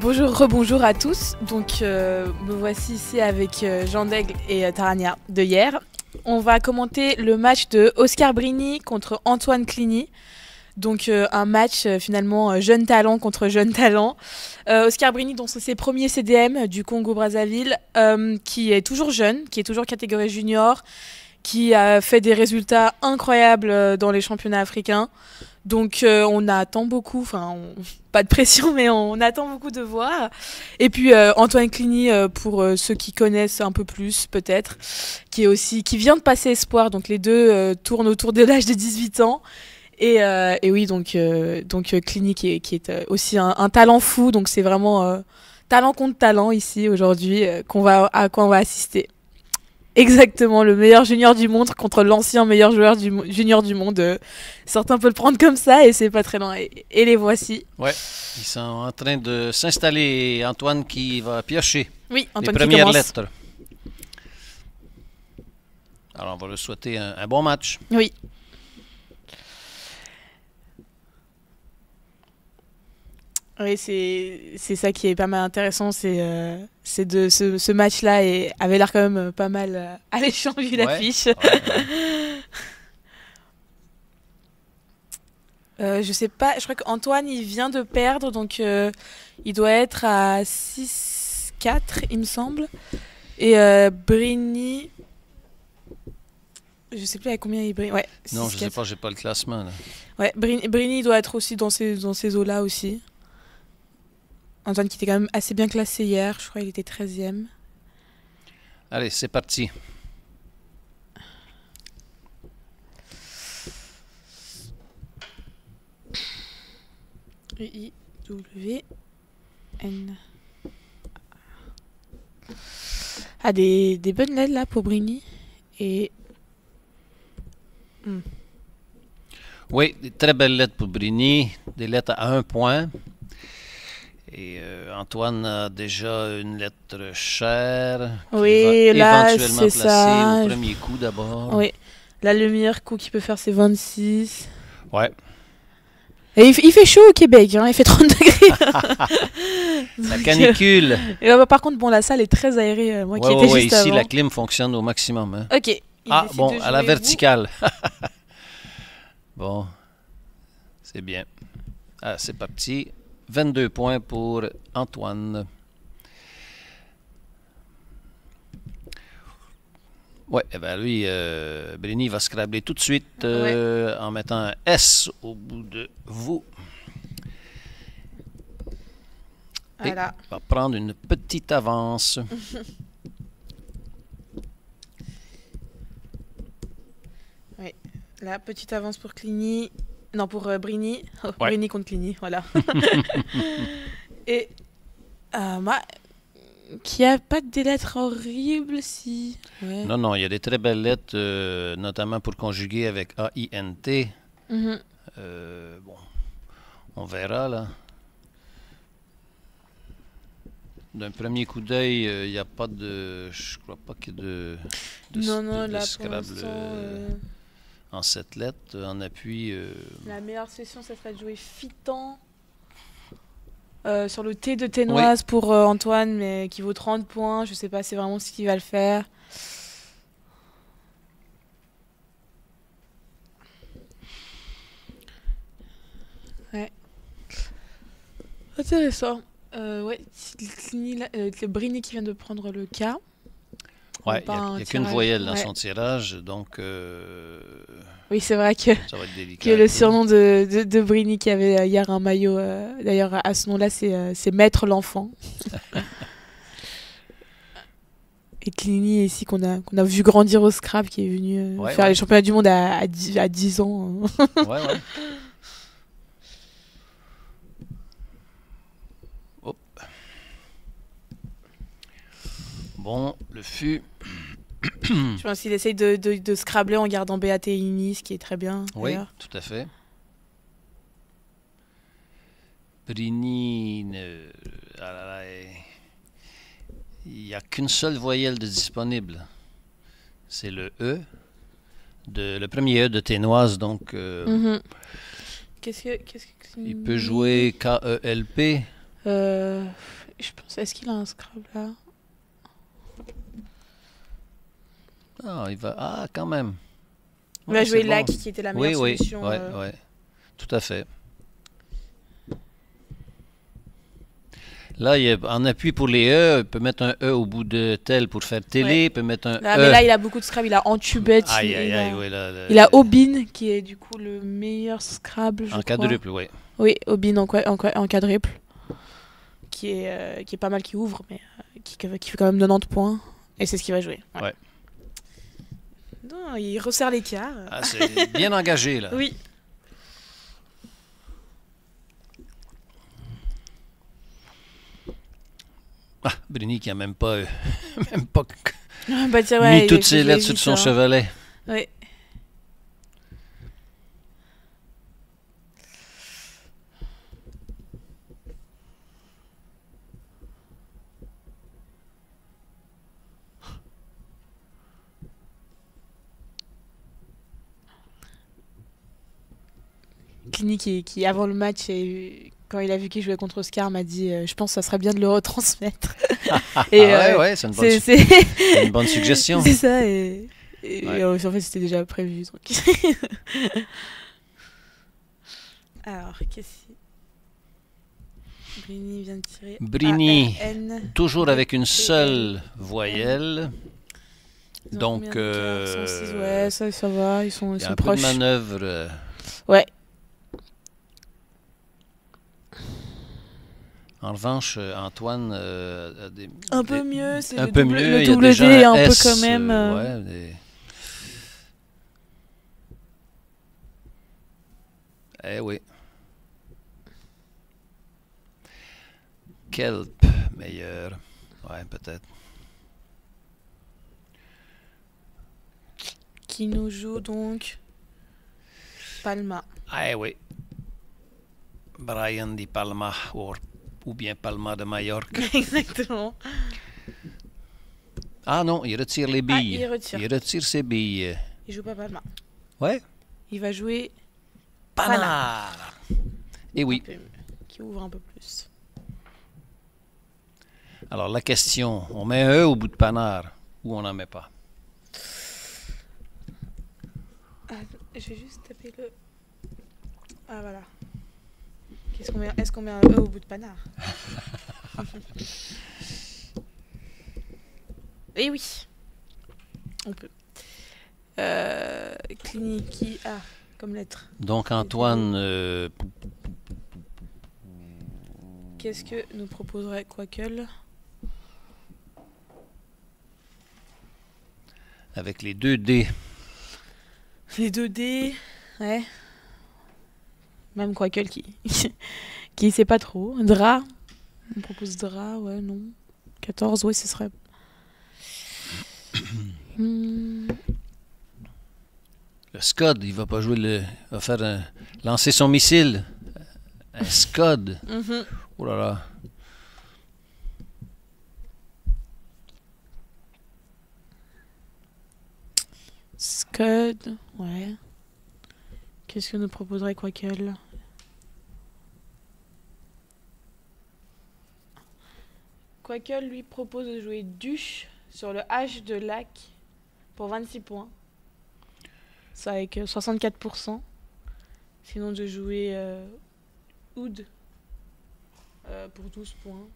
Bonjour, rebonjour à tous. Donc, me voici ici avec Jean d'Aigle et Tarania de hier. On va commenter le match de Oscar Brini contre Antoine Cligny. Donc, un match finalement jeune talent contre jeune talent. Oscar Brini, dont c'est ses premiers CDM du Congo-Brazzaville, qui est toujours jeune, qui est toujours catégorie junior, qui a fait des résultats incroyables dans les championnats africains. Donc on attend beaucoup, pas de pression, mais on attend beaucoup de voir. Et puis Antoine Cligny, pour ceux qui connaissent un peu plus peut-être, qui vient de passer espoir, donc les deux tournent autour de l'âge de 18 ans. Et oui, donc Cligny qui est aussi un talent fou, donc c'est vraiment talent contre talent ici aujourd'hui à quoi on va assister. Exactement, le meilleur junior du monde contre l'ancien meilleur joueur junior du monde. Certains peuvent le prendre comme ça et c'est pas très loin. Et les voici. Ouais, ils sont en train de s'installer. Antoine qui va piocher oui, Antoine les premières lettres. Alors on va lui souhaiter un bon match. Oui. Oui, c'est ça qui est pas mal intéressant, ce match-là avait l'air quand même pas mal alléchant vu l'affiche. Je sais pas, je crois qu'Antoine il vient de perdre, donc il doit être à 6-4 il me semble. Et Brini, je sais plus à combien il brille. Ouais, non, je sais pas, j'ai pas le classement là. Ouais, Brini doit être aussi dans ces eaux-là aussi. Antoine qui était quand même assez bien classé hier, je crois qu'il était 13e. Allez, c'est parti. U-I-W-N. Ah, des bonnes lettres là pour Brini. Et. Oui, des très belles lettres pour Brini, des lettres à 1 point. Et Antoine a déjà une lettre chère qui oui, va là, éventuellement placer ça. au premier coup d'abord. Oui, là le meilleur coup qu'il peut faire c'est 26. Ouais. Et il fait chaud au Québec, hein, il fait 30 degrés. La canicule. Et par contre, bon, la salle est très aérée. Moi qui étais juste ici avant. la clim fonctionne au maximum. Hein. Ok. Bon, à la verticale. Bon, c'est bien. Ah, c'est parti. 22 points pour Antoine. Ouais, eh ben lui, Brini va scrabler tout de suite en mettant un S au bout de vous. Voilà. Et va prendre une petite avance. Oui, là, petite avance pour Cligny. Non, pour Brini. Ouais. Brini contre Cligny, voilà. Et moi, qui a pas des lettres horribles, si. Ouais. Non, il y a des très belles lettres, notamment pour conjuguer avec A-I-N-T. Mm-hmm. Bon, on verra là. D'un premier coup d'œil, il n'y a pas de. Je crois pas qu'il y ait de là, Scrabble pour l'instant, en 7 lettres, en appui. La meilleure session, ça serait de jouer Fitan sur le T de Ténoise pour Antoine, mais qui vaut 30 points. Je sais pas, c'est vraiment ce qu'il va le faire. Ouais. Intéressant. Ouais, le Brini qui vient de prendre le cas. Ouais, il n'y a qu'une voyelle dans son tirage, donc oui, c'est vrai que, ça va être délicat. que le surnom de Brini qui avait hier un maillot, d'ailleurs à ce nom-là, c'est Maître l'Enfant. Et Cligny ici qu'on a vu grandir au Scrabble, qui est venu faire les championnats du monde à 10 ans. Ouais. Hop. Bon, le fût. Je pense qu'il essaye de scrabbler en gardant BAT et Ini, ce qui est très bien. Oui, tout à fait. Brini, il n'y a qu'une seule voyelle de disponible. C'est le E, le premier E de Ténoise, donc Mm-hmm. il peut jouer K-E-L-P. Euh, je pense, est-ce qu'il a un Scrabble là? Ah, il va. Ah, quand même. Il va Ouais, jouer c'est Lac, bon. qui était la Oui, meilleure oui, solution. ouais, ouais. Tout à fait. Là, en appui pour les E, il peut mettre un E au bout de tel pour faire télé, Ouais. il peut mettre un Là, E. mais là, il a beaucoup de Scrabble. Il a Antubet. Aïe, aïe, il aïe, a, oui, là, il a Obin, qui est du coup le meilleur Scrabble, je en crois. quadruple, oui. Oui, Obin en quadruple. Qui est pas mal, qui ouvre, mais qui fait quand même 90 points. Et c'est ce qu'il va jouer. Ouais. Non, il resserre l'écart. Ah, c'est bien engagé, là. Oui. Ah, Bruni qui a même pas, même pas Bah, tiens, ouais, mis toutes ses je l'ai lettres vu, sur son ça. chevalet. Oui. Clini qui, avant le match, quand il a vu qu'il jouait contre Oscar, m'a dit je pense que ça serait bien de le retransmettre. Et, Ah ouais, c'est une bonne, c'est une bonne suggestion. c'est ça, Ouais. en fait c'était déjà prévu. Donc. Alors, qu'est-ce que Brini vient de tirer. Brini, A-R-N. toujours avec une B-L. seule voyelle. Ils ont Donc, combien d'écart? 106, ouais, ça va, ils sont il y a un proches. peu de manœuvre. Ouais. En revanche, Antoine a Un peu mieux, c'est un le peu double, mieux. le Il y a double déjà D un un peu S, quand même. ouais, Eh oui. Kelp, meilleur. Ouais, peut-être. Qui nous joue donc Palma. Eh oui. Brian Di Palma, ou bien Palma de Majorque. Exactement. Ah non, il retire les billes. Il retire. Il retire ses billes. Il joue pas Palma. Ouais. Il va jouer Panard. Et oui. Qui ouvre un peu plus. Alors la question, on met un E au bout de Panard ou on n'en met pas? Ah, je vais juste taper le... Ah voilà. Qu'est-ce qu'on met... Est-ce qu'on met un E au bout de Panard? Eh oui. On peut. Clini qui a comme lettre. Donc Antoine, Qu'est-ce que nous proposerait Quackle? avec les 2 D. Les 2D, ouais. Même Quackle qui sait pas trop. Dra. On propose Dra, ouais, non. 14, ouais, ce serait... Le Scud, il va pas jouer il va faire lancer son missile. Un Scud. Oh là là. Scud, ouais. Qu'est-ce que nous proposerait Quackle? Quackle lui propose de jouer Duche sur le H de Lac pour 26 points. C'est avec 64%. Sinon de jouer Oud pour 12 points.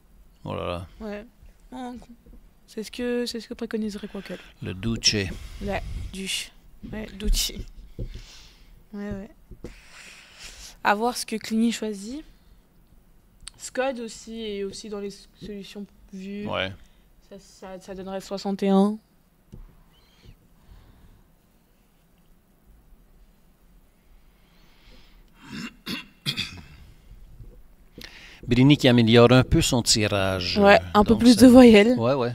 Oh là là. Ouais. C'est ce que préconiserait Quackle. Le Duce. La Duche. Ouais, Ducci. Ouais. À voir ce que Clini choisit. Scud aussi est aussi dans les solutions vues. Ouais. Ça donnerait 61. Brini qui améliore un peu son tirage. Ouais, un peu Donc plus ça- de voyelles. Ouais, ouais.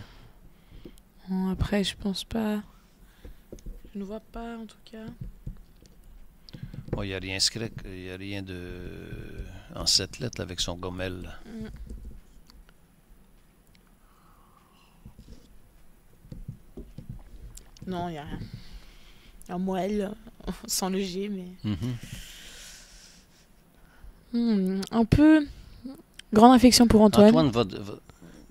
Bon, après, je pense pas. Je ne vois pas en tout cas. Bon, il n'y a rien screc, il n'y a rien de en 7 lettres avec son gommel. Non, il n'y a rien. Un moelle, sans le G, mais. Mhm. Un peu. Grande infection pour Antoine. Antoine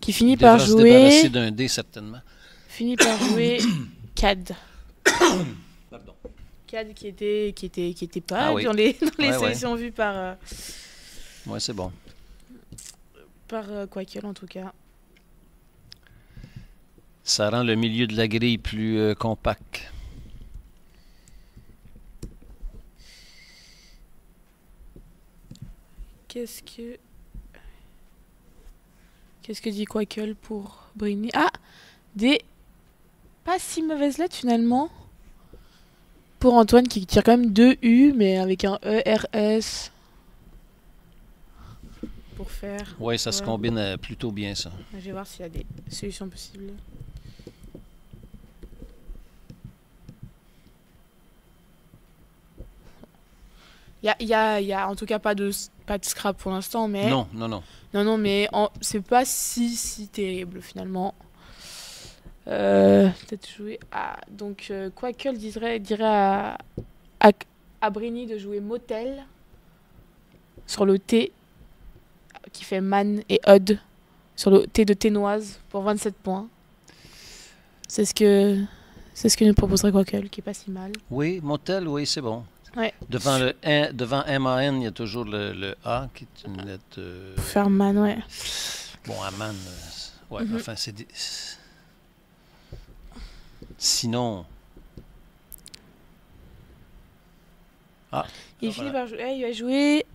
Qui finit par devra se débarrasser jouer. d'un dé, certainement. Finit par jouer Cad. Pardon. Cad qui était pas Ah oui. dans les Ouais, sélections vues par Ouais, c'est bon. Quaquel en tout cas. Ça rend le milieu de la grille plus compact. Qu'est-ce que dit Quaquel pour Brini? Ah, des pas si mauvaises lettres finalement. Pour Antoine qui tire quand même 2 U mais avec un ERS pour faire. Oui, ça se combine plutôt bien, ça. Je vais voir s'il y a des solutions possibles. Il y a en tout cas pas de scrap pour l'instant, mais... Non. Non, mais c'est pas si terrible finalement. Peut-être jouer à... Donc, Quaquel dirait à Brini de jouer Motel sur le T qui fait Man et Odd sur le T de Ténoise pour 27 points. C'est ce que nous proposerait Quaquel, qui est pas si mal. Oui, Motel, oui, c'est bon. Ouais. Devant MAN, il y a toujours le A qui est une lettre... Pour faire Man, ouais. Bon, à Man, ouais, enfin, c'est... Sinon... Ah. Il finit par jouer... il va jouer...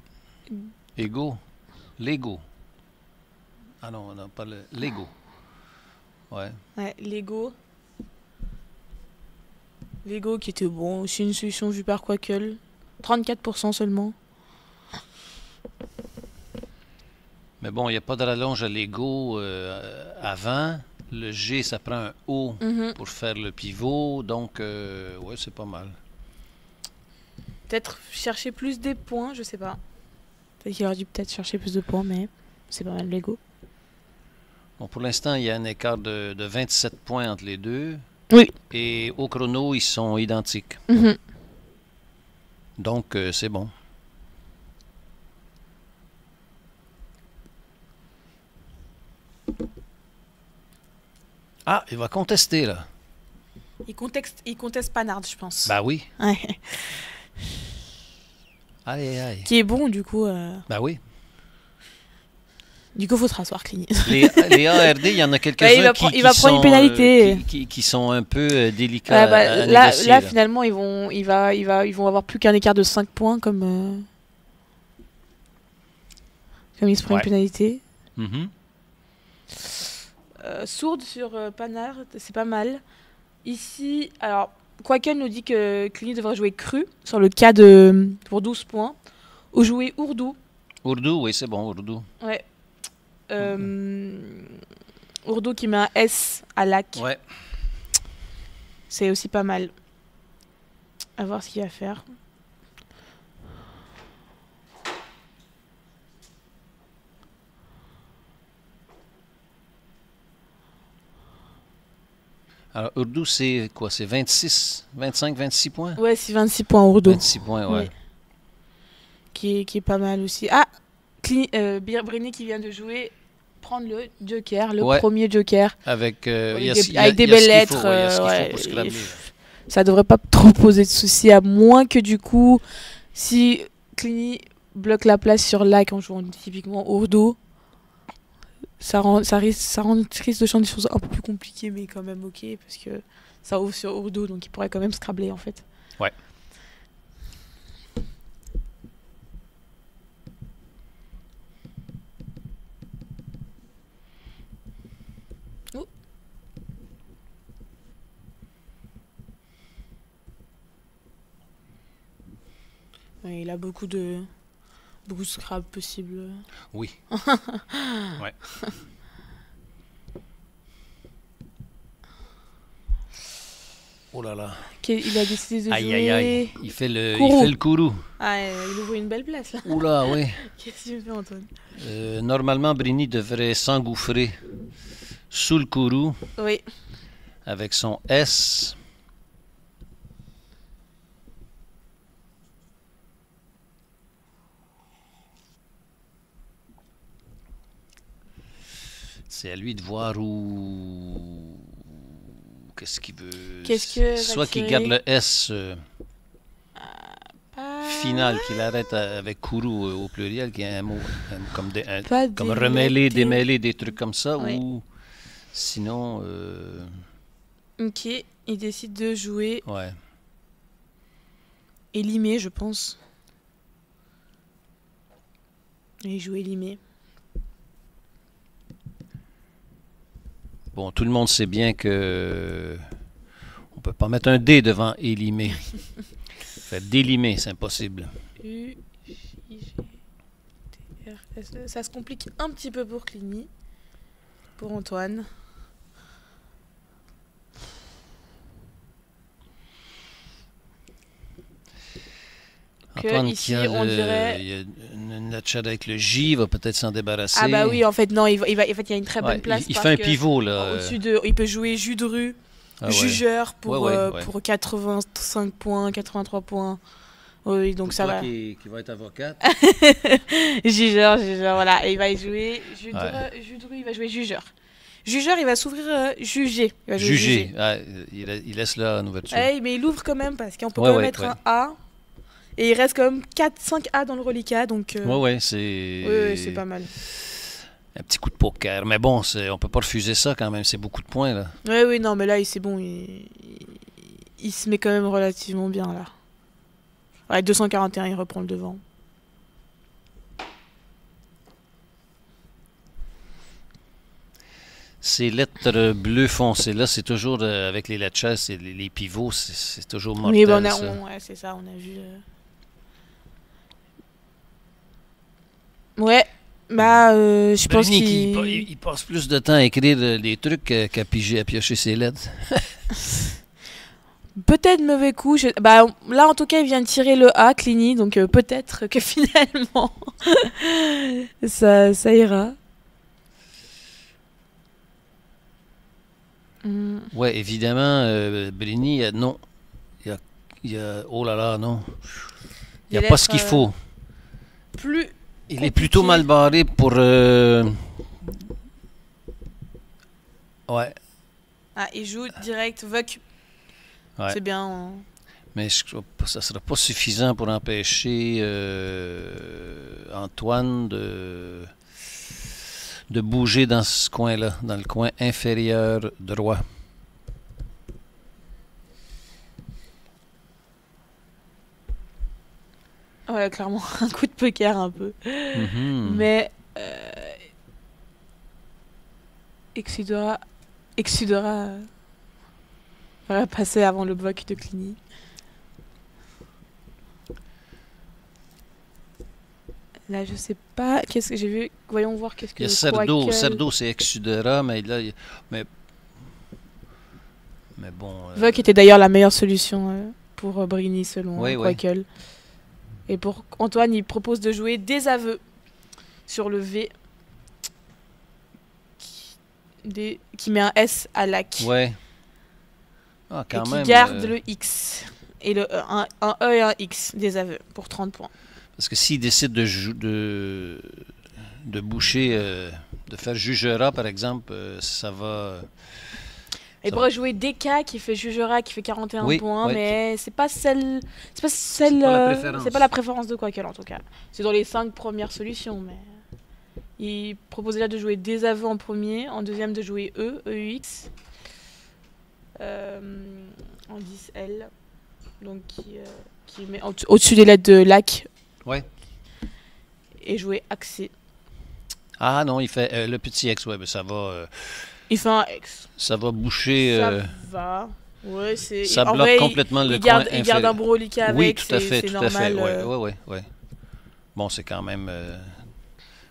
Lego. Ah non, pas le... Lego. Ouais. Ouais, Lego. Lego qui était bon, aussi une solution vue par Quaquel. 34% seulement. Mais bon, il n'y a pas de rallonge à Lego avant. Le G, ça prend un O pour faire le pivot. Donc, ouais, c'est pas mal. Peut-être chercher plus des points, je sais pas. Peut-être qu'il aurait dû chercher plus de points, mais c'est pas mal Lego. Bon, pour l'instant, il y a un écart de 27 points entre les deux. Oui. Et au chrono, ils sont identiques. Donc, c'est bon. Ah, il va contester, là. Il conteste Panard, je pense. Bah oui. Ouais. Aïe. Qui est bon, du coup. Bah oui. Du coup, faut se rasseoir, Clini. Les ARD, il y en a quelques-uns il va prendre une pénalité. Qui sont un peu délicats à là, négocier. là, finalement, ils vont avoir plus qu'un écart de 5 points comme il se prend une pénalité. Sourde sur Panard, c'est pas mal. Ici, alors, Quaquel nous dit que Clini devrait jouer cru sur le cas pour 12 points. Ou jouer Ourdou. Ourdou, oui, c'est bon, Ourdou. Ouais. Ourdou qui met un S à lac. Ouais. C'est aussi pas mal. À voir ce qu'il va faire. Alors, Ourdou, c'est quoi? C'est 26, 25, 26 points? Ouais, c'est 26 points Ourdou. 26 points, ouais. Qui est pas mal aussi. Ah, Brini qui vient de jouer, prendre le joker, le premier joker. Avec des belles lettres. Ça devrait pas trop poser de soucis, à moins que du coup, si Clini bloque la place sur lac en jouant typiquement Ourdou, ça risque de changer des choses un peu plus compliquées, mais quand même ok, parce que ça ouvre sur Ourdou, donc il pourrait quand même scrabler en fait. Ouais. Ouais, il a beaucoup de scrap possibles. Oui. Ouais. Oh là là. Il a décidé de jouer... Aïe. Il fait le kourou. Ah, il ouvre une belle place là. Oula, oui. Qu'est-ce que tu fais, Antoine? Normalement, Brini devrait s'engouffrer sous le kourou. Oui. Avec son S. C'est à lui de voir où... Qu'est-ce qu'il veut? Qu'est-ce que Soit va qu'il tirer? garde le S Pas, final, qu'il arrête avec Kourou au pluriel, qui est un mot comme, pas comme remêler, délégué. démêler, des trucs comme ça, Oui. ou sinon... Ok, il décide de jouer ouais. Élimé, je pense. Il joue Élimé. Bon, tout le monde sait bien que on peut pas mettre un D devant élimé. Fait délimer, c'est impossible. U, J, G, T, R, S, E. Ça se complique un petit peu pour Cligny. Pour Antoine. Que Antoine ici, qui a, on dirait... il y a une letchade avec le J, il va peut-être s'en débarrasser. Ah bah oui, en fait, non, en fait, il y a une très Ouais, bonne place. il parce fait un que pivot là. Au-dessus de... Il peut jouer Judru, Ah ouais. Jugeur pour, Ouais. pour 85 points, 83 points. Oui, donc Pour ça toi va. qui va être avocate. Jugeur, voilà. Et il va y jouer Judru, il va jouer Jugeur. Jugeur, il va s'ouvrir Juger. Il va jouer Juger. Ah, il laisse là en ouverture. Ouais, mais il ouvre quand même parce qu'on peut Ouais, quand même ouais, mettre ouais. un A. Et il reste quand même 4-5 A dans le reliquat. Donc, Ouais, c'est. oui, c'est pas mal. Un petit coup de poker. Mais bon, on peut pas refuser ça quand même. C'est beaucoup de points là. Oui, non, mais là, c'est bon. Il se met quand même relativement bien là. Ouais, 241, il reprend le devant. Ces lettres bleues foncées là, c'est toujours avec les lettres chaises, c'est les pivots, c'est toujours mortel. Oui, bah, ça. ouais, c'est ça, on a vu. Ouais, bah, je pense Bruni, qu'il. il passe plus de temps à écrire les trucs qu'à piger, à piocher ses lettres. Peut-être mauvais coup. Bah, là, en tout cas, il vient de tirer le A, Cligny, donc peut-être que finalement, ça ira. Ouais, évidemment, Bruni, non. Oh là là, non. Il n'y a pas ce qu'il faut. Plus. Il compliqué. est plutôt mal barré pour... Ouais. Ah, il joue direct, Vuck. Ouais. C'est bien. Mais ça ne sera pas suffisant pour empêcher Antoine de bouger dans ce coin-là, dans le coin inférieur droit. Ouais, clairement, un coup de poker un peu. Mhm. Mais. Exudora va passer avant le bloc de Cligny. Là, je sais pas. Qu'est-ce que j'ai vu? Voyons voir qu'est-ce que Il y a le Cerdo. Quackle- Cerdo, c'est Exudera, mais là... Mais bon... Vuck était d'ailleurs la meilleure solution pour Briny selon Oui, oui. Quackle. Et pour Antoine, il propose de jouer des aveux sur le V qui met un S à l'AC Ouais. Ah, et quand qui même. garde le X. Et un E et un X des aveux pour 30 points. Parce que s'il décide de boucher, de faire Jugera, par exemple, ça va... Il Ça pourrait jouer DK qui fait Jugera qui fait 41 Oui, points, oui. mais c'est pas C'est pas la préférence de Quackle en tout cas. C'est dans les 5 premières solutions, mais il proposait là de jouer des aveux en premier, en deuxième de jouer EUX, en 10L, donc qui met au-dessus des lettres de LAC. Ouais. Et jouer accès. Ah non, il fait le petit X, ouais, mais ça va... Il fait un X. ça va boucher... Ça va. Ouais, c'est. ça en bloque vrai, complètement le il garde, coin il garde un inférieur. bon reliquat avec. Oui, tout à c'est fait, tout normal. à fait. Ouais. Bon, c'est quand même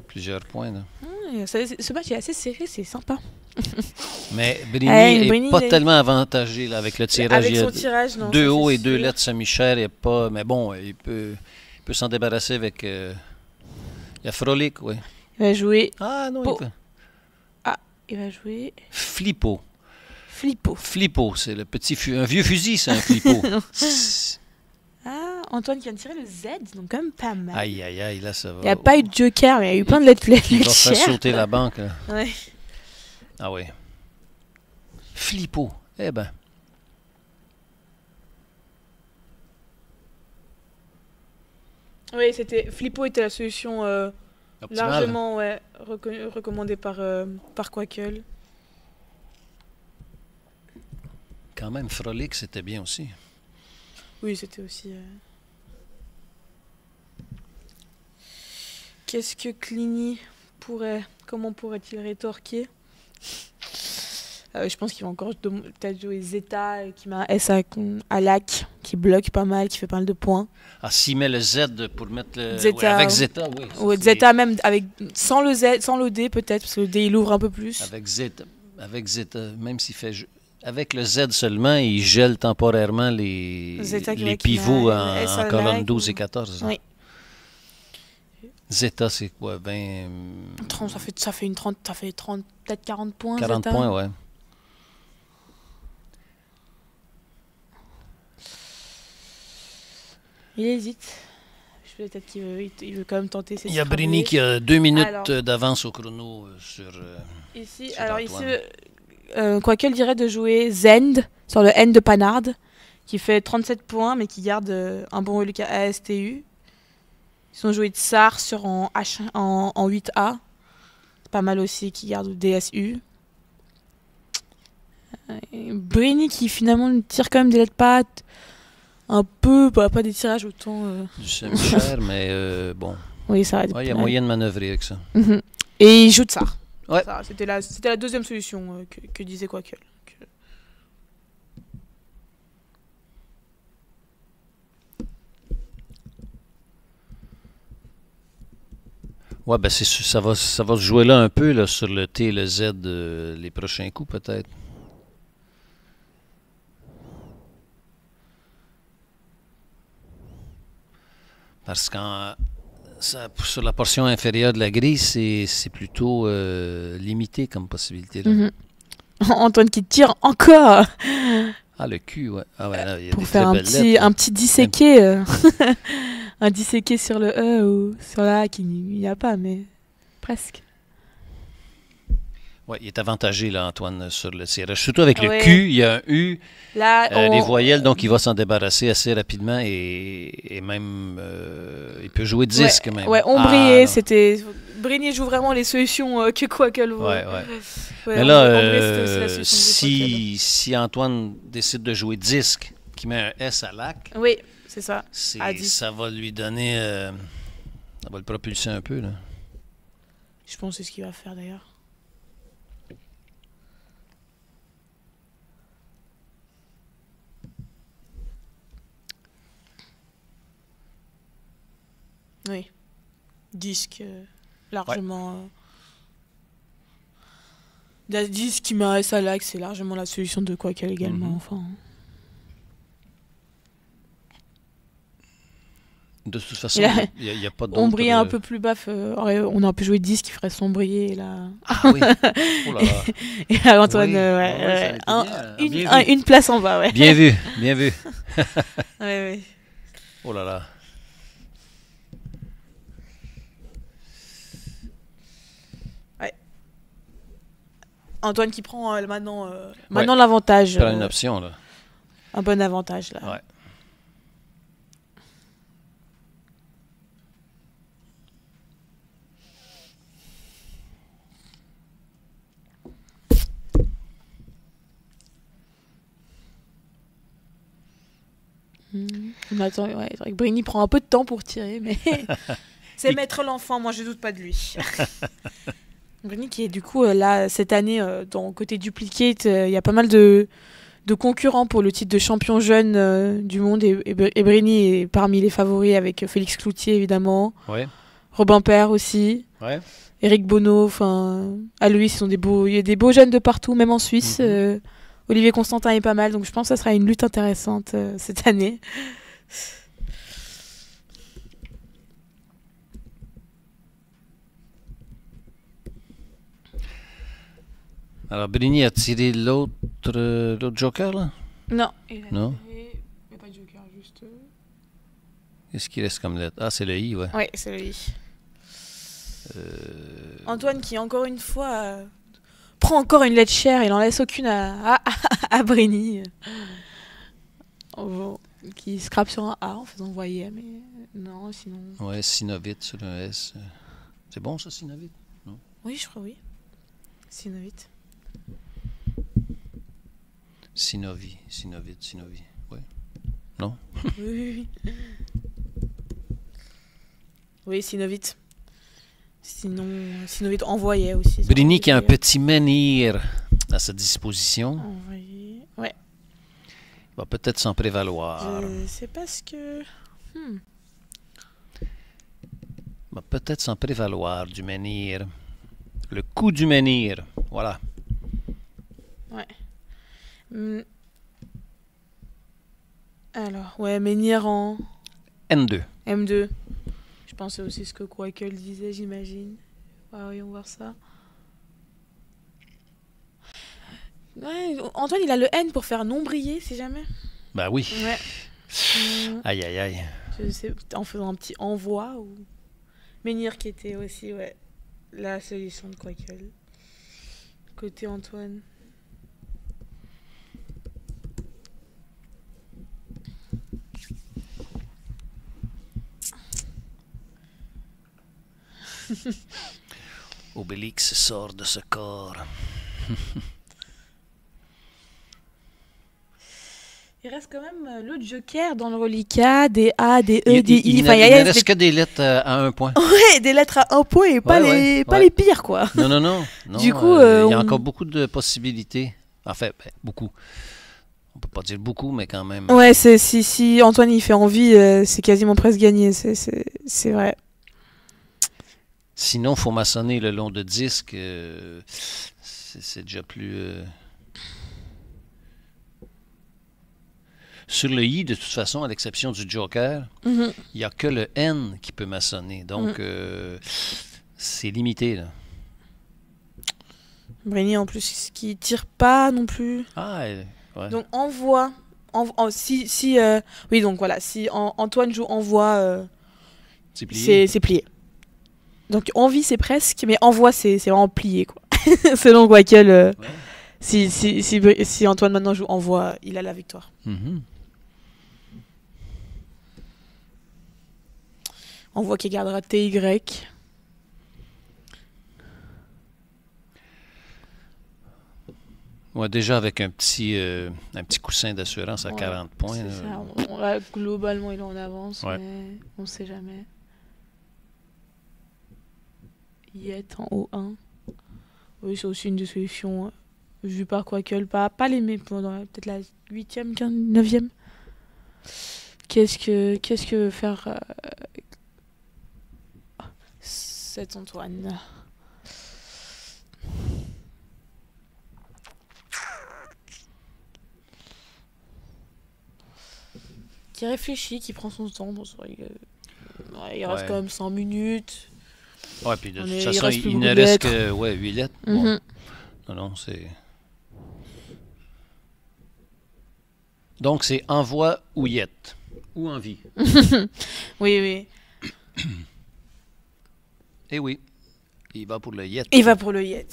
plusieurs points, là. Ce match est assez serré, c'est sympa. Mais Briny Briny, est pas tellement avantagé là, avec le tirage. Avec Il y a son tirage, non. deux ça, hauts c'est et deux sûr. lettres Saint-Michel. Il y a pas... Mais bon, il peut s'en débarrasser avec... Il y a Frolic, oui. Il va jouer. Ah non, Po- Il va jouer. Flippo. Flippo. Flippo, c'est le petit un vieux fusil, c'est un Flippo. Ah, Antoine qui vient de tirer le Z, donc quand même pas mal. Aïe, aïe, aïe, là, ça va. Il n'y a pas eu de joker, mais il y a eu plein de lettres Il va faire chères. sauter la banque, là. Ouais. Ah oui. Flippo. Eh ben. Oui, Flippo était la solution Optimal. largement recommandée par Quackle. Quand même, Frolic, c'était bien aussi. Oui, c'était aussi. Qu'est-ce que Clini pourrait. Comment pourrait-il rétorquer? Je pense qu'il va encore peut-être jouer Zeta, qui met un S à Lac, qui bloque pas mal, qui fait pas mal de points. Ah, s'il met le Z pour mettre le. Zeta, ouais, avec Zeta, oui. Ou Zeta même sans le Z, sans le D peut-être, parce que le D il ouvre un peu plus. Avec Zeta, même s'il fait. Avec le Z seulement, il gèle temporairement les pivots en colonne 12 et 14. Oui. Zeta, c'est quoi? 20... 30, ça fait 30, peut-être 40 points. 40 Zeta. points, ouais. Il hésite. Peut-être qu'il veut quand même tenter. Il y a Brini qui a 2 minutes d'avance au chrono sur. Ici, sur alors Antoine. ici, Quackle dirait de jouer Zend sur le N de Panard, qui fait 37 points, mais qui garde un bon reliquat ASTU. Ils ont joué Tsar sur en 8A. C'est pas mal aussi, qui garde DSU. Brini qui finalement tire quand même des lettres pattes. Un peu, pas des tirages autant. Du semi-cher, mais bon. Oui, ça il y a moyen de manœuvrer avec ça. Et il joue Tsar. Ouais. C'était la deuxième solution que disait Quackle. Ouais, ben ça va se jouer là un peu là, sur le T et le Z les prochains coups peut-être. Parce que sur la portion inférieure de la grille, c'est plutôt limité comme possibilité. Là. Antoine qui tire encore. Ah, le cul, ouais. Ah, ouais là, il y a pour des faire un petit disséqué. Un disséqué sur le E ou sur la A qu'il n'y a pas, mais presque. Oui, il est avantagé, là, Antoine, sur le tirage. Surtout avec le Q, il y a un U, là, les voyelles, donc il va s'en débarrasser assez rapidement et même, il peut jouer disque même. Ouais, Ombrier, c'était... Brini joue vraiment les solutions que Quackle voit. Ouais. Mais là, si Antoine décide de jouer disque, qui met un S à Lac, oui, c'est ça. Ça va lui donner... ça va le propulser un peu, là. Je pense que c'est ce qu'il va faire, d'ailleurs. Oui. Disque, largement... Disque qui met un S à Lac, c'est largement la solution de Quackle également, enfin... De toute façon, il n'y a pas d'autre... Ombrier un peu plus bas, on aurait pu jouer 10 qui ferait sombrier là. Ah oui. Oh là là. Et là, Antoine, une place en bas, ouais. Bien vu, bien vu. Ouais. Oh là là. Ouais. Antoine qui prend maintenant l'avantage. Il prend une option là. Un bon avantage là. Ouais. Attends, Brini prend un peu de temps pour tirer, mais c'est mettre l'enfant, moi je doute pas de lui. Brini qui est du coup là cette année dans côté duplicate, il y a pas mal de concurrents pour le titre de champion jeune du monde et Brini est parmi les favoris avec Félix Cloutier évidemment, Robin Père aussi, Eric Bonneau, enfin à lui il y a des beaux jeunes de partout, même en Suisse. Olivier Constantin est pas mal, donc je pense que ça sera une lutte intéressante cette année. Alors, Brini a tiré l'autre joker, là? Non. Il n'y a pas de joker, juste... Qu'est-ce qui reste comme lettre? Ah, c'est le I, ouais. Oui, c'est le I. Antoine qui, encore une fois, prend encore une lettre chère, il en laisse aucune à Brini. Qui scrape sur un A en faisant voyer, mais non, sinon... Ouais, synovite sur un S. C'est bon ça, synovite? Non? Oui, je crois, oui. Synovite. Synovie. Ouais. Non? Oui. Oui, synovite. Sinon, synovite envoyait aussi. Brini qui a un petit menhir à sa disposition. Envoyé. Ouais. Il va peut-être s'en prévaloir. Je sais pas ce que... Il va peut-être s'en prévaloir du menhir. Le coup du menhir. Voilà. Ouais. Alors, ouais, menhir en... N2. M2. Je pensais aussi ce que Quakel disait, j'imagine. Voyons voir ça. Ouais, Antoine, il a le N pour faire nombrier, si jamais. Ben oui. Ouais. Aïe, aïe, aïe. Je sais, en faisant un petit envoi ou... Menhir qui était aussi, ouais, la solution de Quakel. Côté Antoine. Obélix sort de ce corps. Il reste quand même le joker dans le reliquat, des A, des E, des I. Il Enfin, ne reste que des lettres à un point. Ouais, des lettres à un point et pas les pires, quoi. Non. Du coup, il y a encore beaucoup de possibilités. Enfin, beaucoup. On peut pas dire beaucoup, mais quand même. Ouais, si Antoine il fait envie, c'est quasiment presque gagné. C'est vrai. Sinon, faut maçonner le long de disque. C'est déjà plus... Sur le I, de toute façon, à l'exception du Joker, il n'y a que le N qui peut maçonner. Donc, c'est limité, là. Brini, en plus, qui tire pas non plus. Ah, ouais. Donc, envoie. Oui, donc voilà. Si Antoine joue envoie, C'est plié. c'est plié. Donc, envie, c'est presque, mais envoie, c'est vraiment plié, quoi. Selon Quakel, si Antoine maintenant joue envoie, il a la victoire. Envoie qui gardera TY. Ouais, déjà avec un petit coussin d'assurance à 40 points. Là, globalement, il est en avance, Ouais. mais on sait jamais. Yet en O1. Oui, c'est aussi une des solutions vues par Quakel. Pas les mais peut-être la 8e, 9e. Qu'est-ce que faire cet Antoine? Qui réfléchit, qui prend son temps. Bon, c'est vrai que, il reste quand même 100 minutes. Ouais, puis de toute Il façon, reste plus il beaucoup ne de reste lettres. que 8 lettres. Bon. Non, c'est... Donc, c'est envoi ou yet. Ou envie. Oui. Eh oui, il va pour le yet. Il va pour le yet.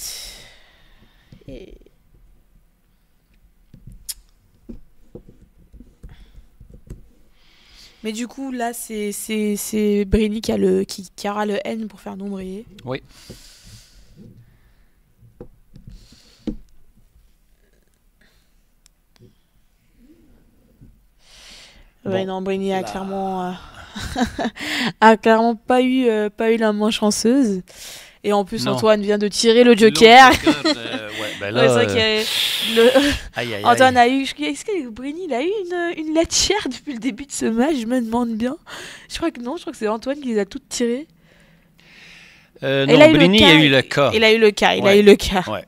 Mais du coup, là, c'est Brini qui aura le N pour faire nombrier. Oui. Ouais, non, Brini a clairement a clairement pas eu la main chanceuse. Et en plus, Non. Antoine vient de tirer le joker. Ben là, Ouais, c'est vrai aïe. Antoine a eu... Est-ce que Brini, il a eu une lettre chère depuis le début de ce match? Je me demande bien. Je crois que non, je crois que c'est Antoine qui les a toutes tirées. non, Brini a eu le cas. Il a eu le cas, Ouais.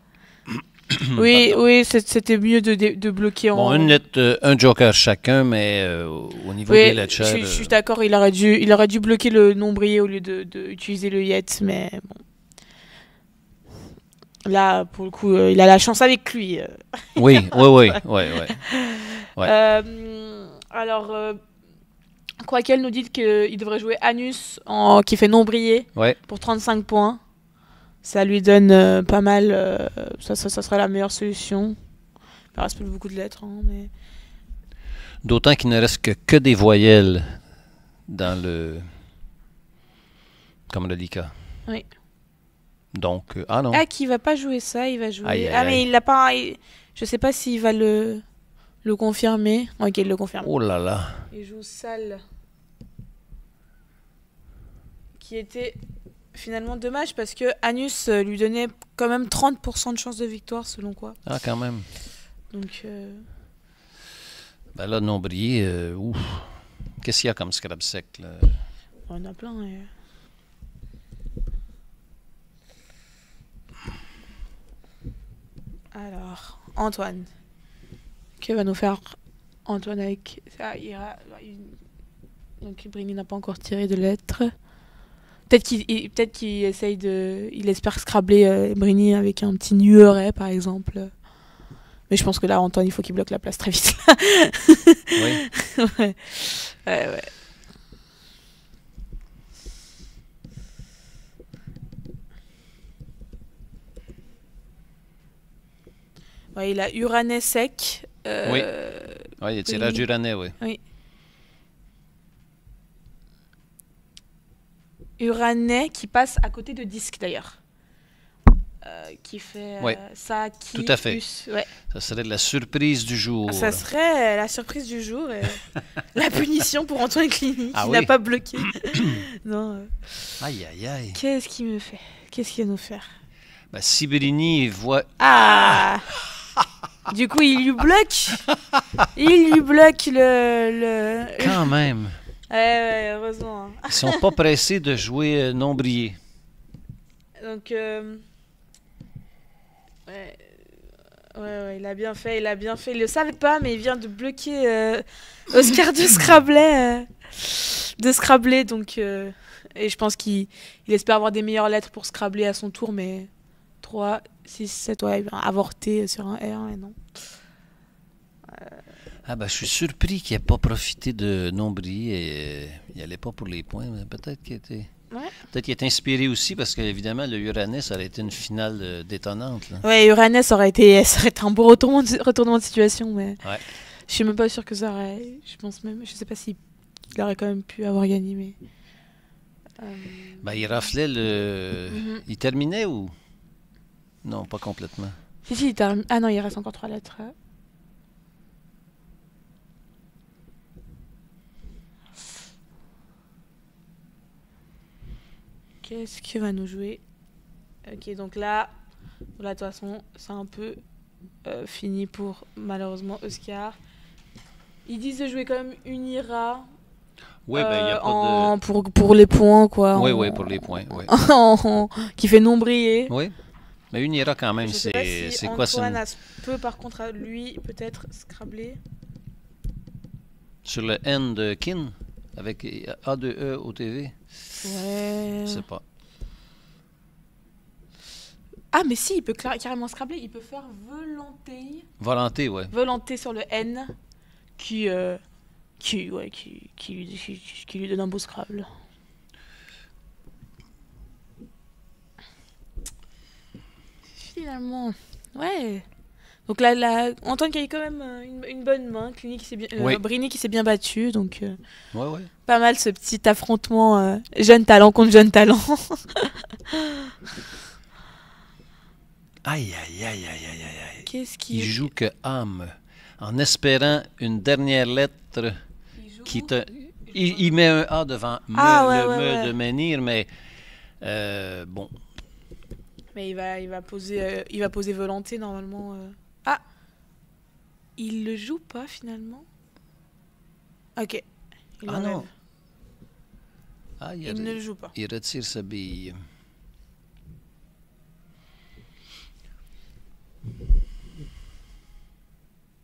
Oui, c'était mieux de bloquer en... Bon, une lettre, un joker chacun, mais au niveau des lettres chères... Je suis d'accord, il aurait dû bloquer le nombrier au lieu de utiliser le yet, mais bon. Là, pour le coup, il a la chance avec lui. Oui. Alors, Quakel nous dit qu'il devrait jouer Anus qui fait nombrier pour 35 points. Ça lui donne pas mal. Ça serait la meilleure solution. Il reste plus beaucoup de lettres, hein, mais. D'autant qu'il ne reste que des voyelles dans le... comme reliquat. Oui. Donc, ah non. Ah, qui va pas jouer ça, il va jouer. Aïe, aïe, Ah, mais aïe. il l'a pas. Je sais pas s'il va le confirmer. Ok, il le confirme. Oh là là. Il joue Salle. Qui était finalement dommage parce que Anus lui donnait quand même 30% de chance de victoire, selon quoi. Ah, quand même. Donc. Ben là, Nombrier, ouf. Qu'est-ce qu'il y a comme scrap sec, là? On en a plein. Alors, Antoine. Que va nous faire Antoine avec ça ira... Donc Brini n'a pas encore tiré de lettres. Peut-être qu'il essaye de... Il espère scrabler Brini avec un petit nueret, par exemple. Mais je pense que là, Antoine, il faut qu'il bloque la place très vite. Oui. Ouais. Ouais. Ouais, il a Uranais sec. Oui. Oui, il y a tirage Uranais, oui. Oui. Uranais qui passe à côté de disque d'ailleurs. Qui fait Oui. ça qui Tout à fait. Ouais. Ça serait de la surprise du jour. Ça serait la surprise du jour et la punition pour Antoine Clini qui n'a pas bloqué. Non. Aïe, aïe, aïe. Qu'est-ce qu'il me fait? Qu'est-ce qu'il va nous faire? Ben, si Brini voit... Ah Du coup, il lui bloque. Il lui bloque le... Quand même. Ouais, heureusement. Hein. Ils sont pas pressés de jouer Nombrier. Donc... Ouais, il a bien fait, Il le savait pas, mais il vient de bloquer Oscar de Scrabler, donc... et je pense qu'il espère avoir des meilleures lettres pour Scrabler à son tour, mais 3, 6, 7, ouais, il va avorter sur un R, et non. Ah ben, je suis surpris qu'il n'ait pas profité de Nombrier et il n'allait pas pour les points, mais peut-être qu'il était... Ouais. Peut-être qu'il est inspiré aussi parce qu'évidemment, le Uranus, ça aurait été une finale détonnante. Là. Ouais, Uranus ça aurait été un beau retournement de situation, mais ouais. Je suis même pas sûre que ça aurait... Je sais pas s'il aurait quand même pu avoir gagné, mais... Ben, il raflait le... Il terminait ou... Non, pas complètement. Si, il termine... Ah non, il reste encore 3 lettres. Qu'est-ce qu'il va nous jouer? Ok, donc là, de toute façon, c'est un peu fini pour, malheureusement, Oscar. Ils disent de jouer quand même une IRA. Oui, ben, il n'y a pas de... Pour les points, quoi. Oui, pour les points, oui. Qui fait nombrier. Oui, mais une IRA quand même, c'est quoi ça? Antoine peut, par contre, lui, peut-être, scrabler. Sur le N de Kin, avec A2E au TV? Ouais. Je sais pas. Ah, mais si, il peut carrément scrabler. Il peut faire volonté. Volonté, ouais. Volonté sur le N, qui lui donne un beau Scrabble. Finalement, ouais. Donc là, Antoine qui a eu quand même une bonne main, Brini qui s'est bien battu, donc ouais. Pas mal ce petit affrontement jeune talent contre jeune talent. Aïe. Qu'est-ce qu'il Il joue que âme, en espérant une dernière lettre qui te... Il met un A devant me de menhir, mais bon. Mais il va poser volonté normalement. Ah, il le joue pas finalement. Ok. Non. Ah, il ne le joue pas. Il retire sa bille.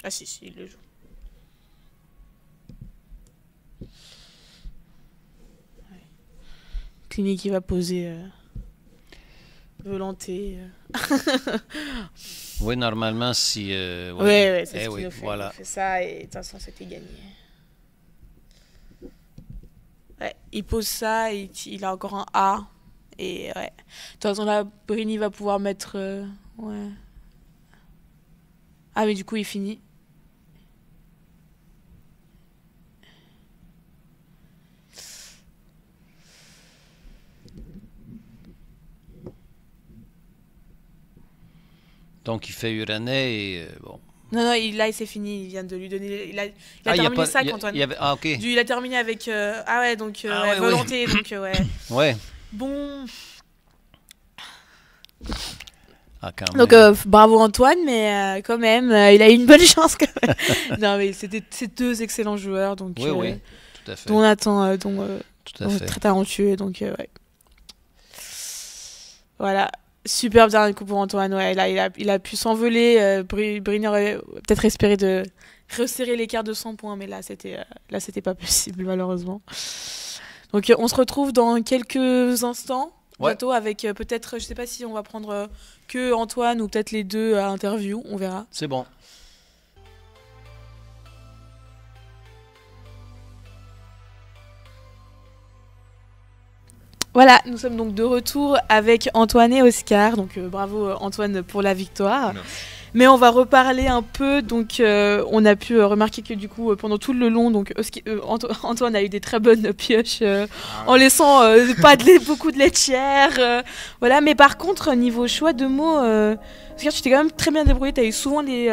Ah si, il le joue. Ouais. Clinique, il va poser volonté. Oui, normalement, si... ouais, c'est ce qu'il nous fait. Voilà. Il fait ça et de toute façon, c'était gagné. Ouais, il pose ça et il a encore un A. Et ouais. De toute façon, là, Brini va pouvoir mettre. Ouais. Ah, mais du coup, il finit. Donc, il fait Uranet et bon. Non, non, là, c'est fini. Il vient de lui donner. Il a Ah, il y a terminé pas. ça, Antoine. Ah, ok. Il a terminé avec. Ah ouais, donc. Ah, Ouais, ouais, volonté, donc, ouais. Ouais. Bon. Ah, quand Donc, même. bravo Antoine, mais quand même, il a eu une bonne chance quand même. Non, mais c'est deux excellents joueurs, donc. Oui, oui, tout à fait. Dont on attend. Tout à fait. Très talentueux, donc, ouais. Voilà. Super dernier coup pour Antoine, ouais. Là, il a pu s'envoler. Brini aurait peut-être espéré de resserrer l'écart de 100 points, mais là, c'était pas possible, malheureusement. Donc, on se retrouve dans quelques instants, bientôt, avec peut-être, je sais pas si on va prendre que Antoine ou peut-être les deux à interview, on verra. C'est bon. Voilà, nous sommes donc de retour avec Antoine et Oscar. Donc bravo Antoine pour la victoire. Merci. Mais on va reparler un peu. Donc on a pu remarquer que du coup pendant tout le long, donc Antoine a eu des très bonnes pioches en laissant beaucoup de laitière. Voilà, mais par contre niveau choix de mots, Oscar, tu t'es quand même très bien débrouillé. Tu as eu souvent les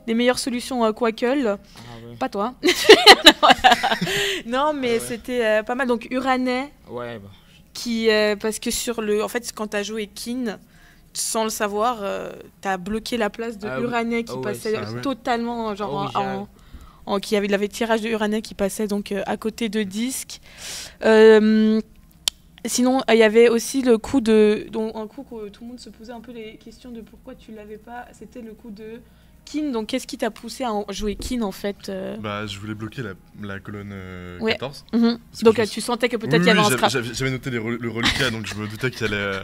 meilleures solutions Quackle. Ah ouais. Pas toi. Non, mais ouais. C'était pas mal. Donc Uranet. Ouais, bah. Parce que en fait, quand t'as joué Kin, sans le savoir, t'as bloqué la place de Uranet qui passait totalement, genre il avait tirage de Uranet qui passait donc à côté de Disque. Sinon, il y avait aussi le coup un coup que tout le monde se posait un peu les questions de pourquoi tu l'avais pas. C'était le coup de Kin. Donc, qu'est-ce qui t'a poussé à jouer Kin en fait Bah, je voulais bloquer la colonne Ouais. 14. Donc, tu sentais que peut-être il y avait un scrap. J'avais noté le reliquat, donc je me doutais qu'il allait.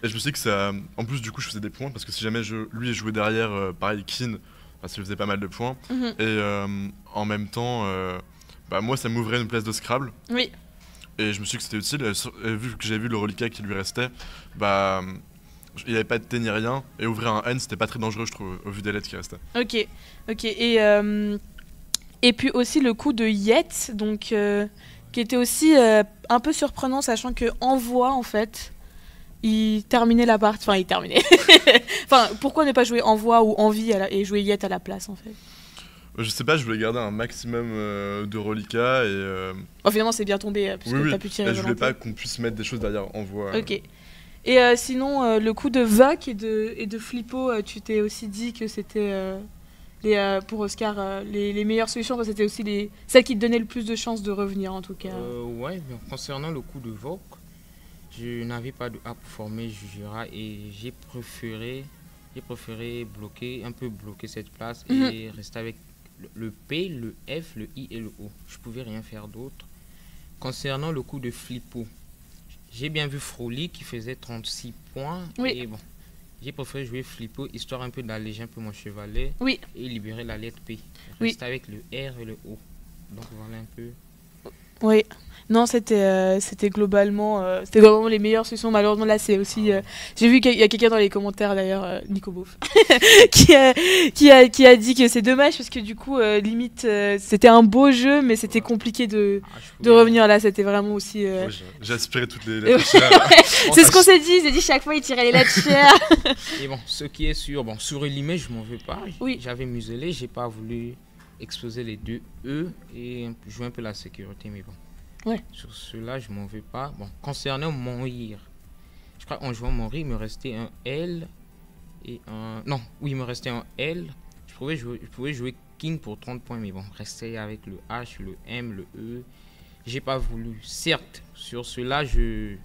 Et je me suis dit que ça. En plus, du coup, je faisais des points parce que si jamais lui jouait derrière, pareil, Kin, ça lui faisait pas mal de points. Et en même temps, bah, moi, ça m'ouvrait une place de Scrabble. Oui. Et je me suis dit que c'était utile. Et vu que j'ai vu le reliquat qui lui restait, bah. Il n'y avait pas de T ni rien, et ouvrir un N, c'était pas très dangereux, je trouve, au vu des lettres qui restaient. Ok. Et puis aussi le coup de Yet, donc, qui était aussi un peu surprenant, sachant que Envoi, en fait, il terminait la partie. Enfin, il terminait. Enfin, pourquoi ne pas jouer Envoi ou Envie et jouer Yet à la place, en fait? Je sais pas, je voulais garder un maximum de reliquats et. Finalement, c'est bien tombé, parce que t'as pu tirer. Je voulais pas qu'on puisse mettre des choses derrière Envoi. Ok. Et sinon, le coup de Voc et de Flippo, tu t'es aussi dit que c'était pour Oscar les meilleures solutions, c'était aussi celles qui te donnaient le plus de chances de revenir en tout cas. Ouais, mais concernant le coup de Voc, je n'avais pas de A pour former Jujura et j'ai préféré bloquer cette place et rester avec le P, le F, le I et le O. Je pouvais rien faire d'autre. Concernant le coup de Flippo, j'ai bien vu Froli qui faisait 36 points. Oui. Et bon, j'ai préféré jouer Flippo histoire un peu d'alléger un peu mon chevalet. Oui. Et libérer la lettre P. Rester avec le R et le O. Donc voilà un peu. Oui. Non, c'était globalement les meilleures solutions. Malheureusement, là, c'est aussi. J'ai vu qu'il y a quelqu'un dans les commentaires, d'ailleurs, Nico Beauf, qui a dit que c'est dommage parce que du coup, limite, c'était un beau jeu, mais c'était compliqué de revenir là. C'était vraiment aussi. J'ai aspiré toutes les lettres. C'est ce qu'on s'est dit. Il s'est dit chaque fois, il tirait les lettres chères. Et bon, ce qui est sûr, sur Elimé, je m'en veux pas. Oui. J'avais muselé, j'ai pas voulu exposer les deux E et jouer un peu la sécurité, mais bon. Ouais. Sur cela, je m'en vais pas. Bon, concernant Monrir, je crois qu'en jouant Monrir, il me restait un L et un. Non, oui, il me restait un L. Je pouvais jouer King pour 30 points, mais bon, rester avec le H, le M, le E. J'ai pas voulu. Certes, sur cela, je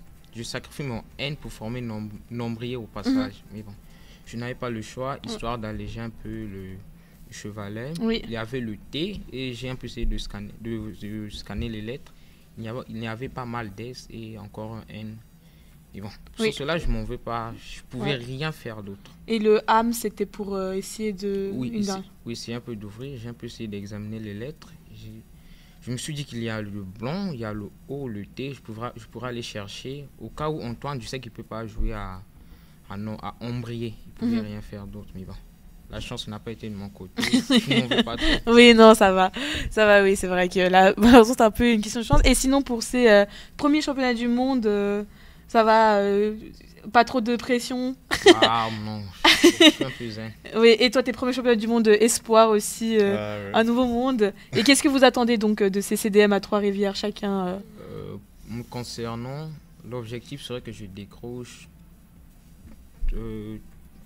sacrifie mon N pour former nombrier au passage. Mais bon, je n'avais pas le choix, histoire d'alléger un peu le chevalet. Oui. Il y avait le T et j'ai un peu essayé de scanner les lettres. Il n'y avait pas mal d'S et encore un N. Et bon, sur cela, je m'en veux pas. Je pouvais rien faire d'autre. Et le AM, c'était pour essayer de... Oui, c'est un peu d'ouvrir. J'ai un peu essayé d'examiner les lettres. je me suis dit qu'il y a le blanc, il y a le O, le T, je pourrais aller chercher. Au cas où Antoine, je sais qu'il ne peut pas jouer à Ombrier, il ne pouvait rien faire d'autre, mais bon. La chance n'a pas été de mon côté. Je n'en veux pas trop. Oui, non, ça va. Ça va, oui, c'est vrai que là, malheureusement, c'est un peu une question de chance. Et sinon, pour ces premiers championnats du monde, ça va, pas trop de pression. Ah non, je suis un peu zen. Oui, et toi, tes premiers championnats du monde espoir aussi, Ouais. un nouveau monde. Et qu'est-ce que vous attendez donc de ces CDM à Trois-Rivières chacun Me concernant, l'objectif serait que je décroche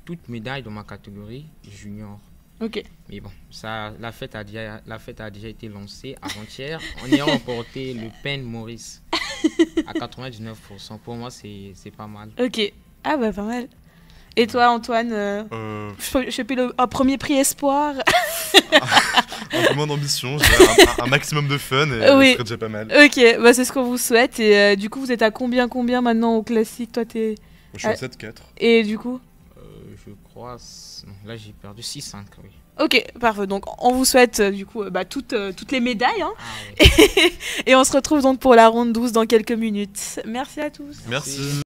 toute médaille dans ma catégorie junior. Ok. Mais bon, la fête a déjà été lancée avant-hier. On y a remporté le Pen Maurice à 99%. Pour moi, c'est pas mal. Ok. Ah bah pas mal. Et toi, Antoine, choper un premier prix espoir. Un peu moins d'ambition, j'ai un maximum de fun et Oui. ce serait déjà pas mal. Ok, bah c'est ce qu'on vous souhaite. Et du coup, vous êtes à combien maintenant au classique? Toi, t'es... Je suis à 7-4. Et du coup? Je crois... Non, là, j'ai perdu 6-5, oui. Ok, parfait. Donc, on vous souhaite du coup toutes les médailles. Hein. Ah, oui. Et on se retrouve donc pour la ronde 12 dans quelques minutes. Merci à tous. Merci.